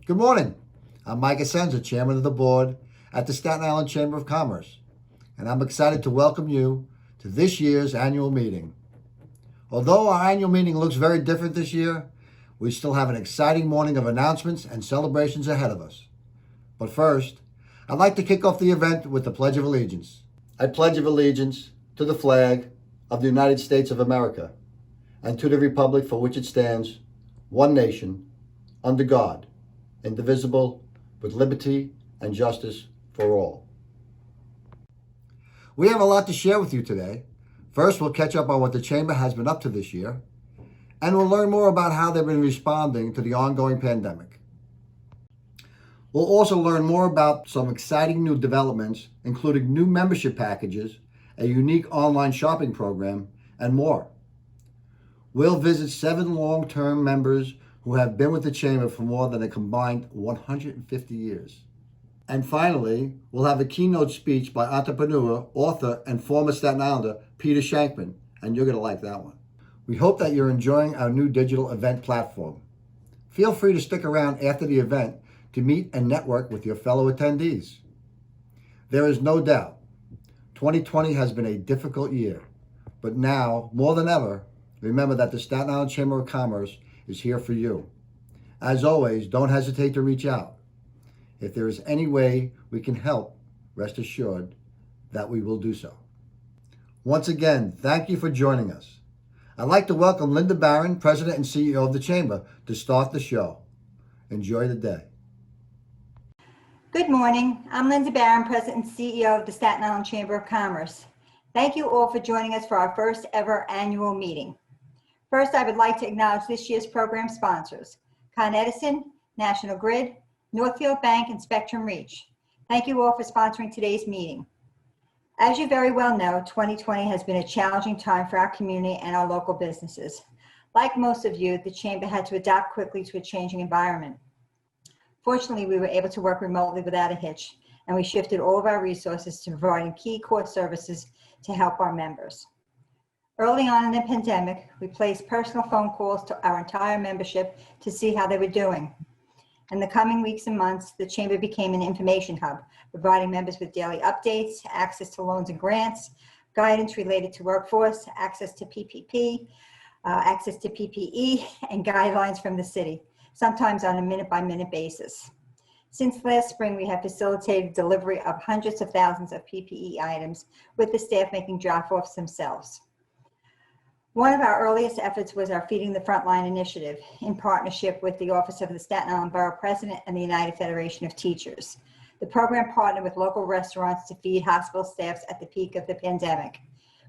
Good morning. I'm Mike Assenza, Chairman of the Board at the Staten Island Chamber of Commerce, and I'm excited to welcome you to this year's annual meeting. Although our annual meeting looks very different this year, we still have an exciting morning of announcements and celebrations ahead of us. But first, I'd like to kick off the event with the Pledge of Allegiance. I pledge of allegiance to the flag of the United States of America and to the republic for which it stands, one nation, under God, indivisible, with liberty and justice for all. We have a lot to share with you today. First, we'll catch up on what the Chamber has been up to this year, and we'll learn more about how they've been responding to the ongoing pandemic. We'll also learn more about some exciting new developments, including new membership packages, a unique online shopping program, and more. We'll visit 7 long-term members who have been with the Chamber for more than a combined 150 years. And finally, we'll have a keynote speech by entrepreneur, author, and former Staten Islander, Peter Shankman, and you're going to like that one. We hope that you're enjoying our new digital event platform. Feel free to stick around after the event to meet and network with your fellow attendees. There is no doubt, 2020 has been a difficult year, but now, more than ever, remember that the Staten Island Chamber of Commerce is here for you. As always, don't hesitate to reach out. If there is any way we can help, rest assured that we will do so. Once again, thank you for joining us. I'd like to welcome Linda Baran, President and CEO of the Chamber, to start the show. Enjoy the day. Good morning. I'm Linda Baran, President and CEO of the Staten Island Chamber of Commerce. Thank you all for joining us for our first ever annual meeting. First, I would like to acknowledge this year's program sponsors: Con Edison, National Grid, Northfield Bank, and Spectrum Reach. Thank you all for sponsoring today's meeting. As you very well know, 2020 has been a challenging time for our community and our local businesses. Like most of you, the Chamber had to adapt quickly to a changing environment. Fortunately, we were able to work remotely without a hitch, and we shifted all of our resources to providing key core services to help our members. Early on in the pandemic, we placed personal phone calls to our entire membership to see how they were doing. In the coming weeks and months, the Chamber became an information hub, providing members with daily updates, access to loans and grants, guidance related to workforce, access to PPP, access to PPE, and guidelines from the city, sometimes on a minute-by-minute basis. Since last spring, we have facilitated delivery of hundreds of thousands of PPE items, with the staff making drop-offs themselves. One of our earliest efforts was our Feeding the Frontline initiative, in partnership with the Office of the Staten Island Borough President and the United Federation of Teachers. The program partnered with local restaurants to feed hospital staffs at the peak of the pandemic.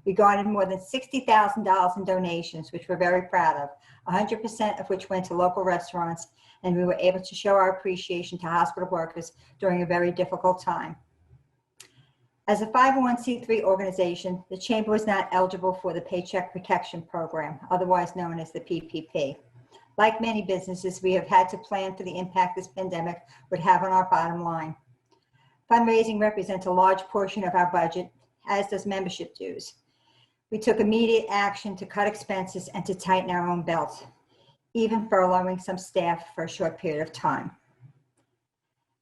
We garnered more than $60,000 in donations, which we're very proud of, 100% of which went to local restaurants, and we were able to show our appreciation to hospital workers during a very difficult time. As a 501c3 organization, the Chamber was not eligible for the Paycheck Protection Program, otherwise known as the PPP. Like many businesses, we have had to plan for the impact this pandemic would have on our bottom line. Fundraising represents a large portion of our budget, as does membership dues. We took immediate action to cut expenses and to tighten our own belt, even furloughing some staff for a short period of time.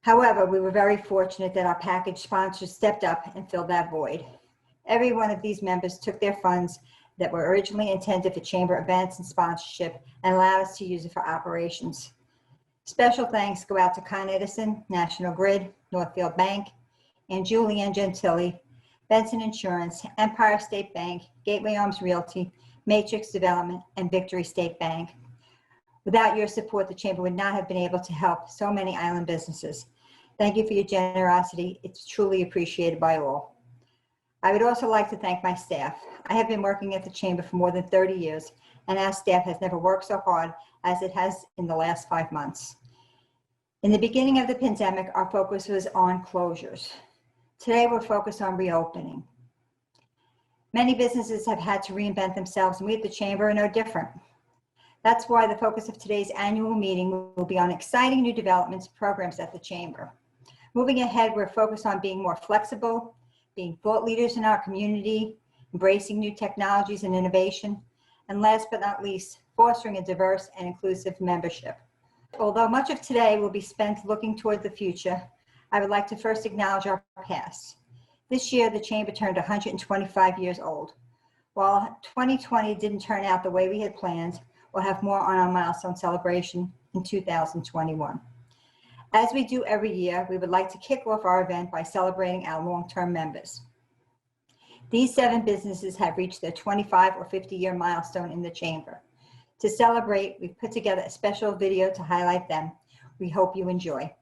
However, we were very fortunate that our package sponsors stepped up and filled that void. Every one of these members took their funds that were originally intended for Chamber events and sponsorship and allowed us to use it for operations. Special thanks go out to Con Edison, National Grid, Northfield Bank, and Julianne Gentili, Benson Insurance, Empire State Bank, Gateway Arms Realty, Matrix Development, and Victory State Bank. Without your support, the Chamber would not have been able to help so many island businesses. Thank you for your generosity. It's truly appreciated by all. I would also like to thank my staff. I have been working at the Chamber for more than 30 years, and our staff has never worked so hard as it has in the last 5 months. In the beginning of the pandemic, our focus was on closures. Today, we're focused on reopening. Many businesses have had to reinvent themselves, and we at the Chamber are no different. That's why the focus of today's annual meeting will be on exciting new developments and programs at the Chamber. Moving ahead, we're focused on being more flexible, being thought leaders in our community, embracing new technologies and innovation, and last but not least, fostering a diverse and inclusive membership. Although much of today will be spent looking toward the future, I would like to first acknowledge our past. This year, the Chamber turned 125 years old. While 2020 didn't turn out the way we had planned, we'll have more on our milestone celebration in 2021. As we do every year, we would like to kick off our event by celebrating our long-term members. These 7 businesses have reached their 25 or 50-year milestone in the Chamber. To celebrate, we've put together a special video to highlight them. We hope you enjoy.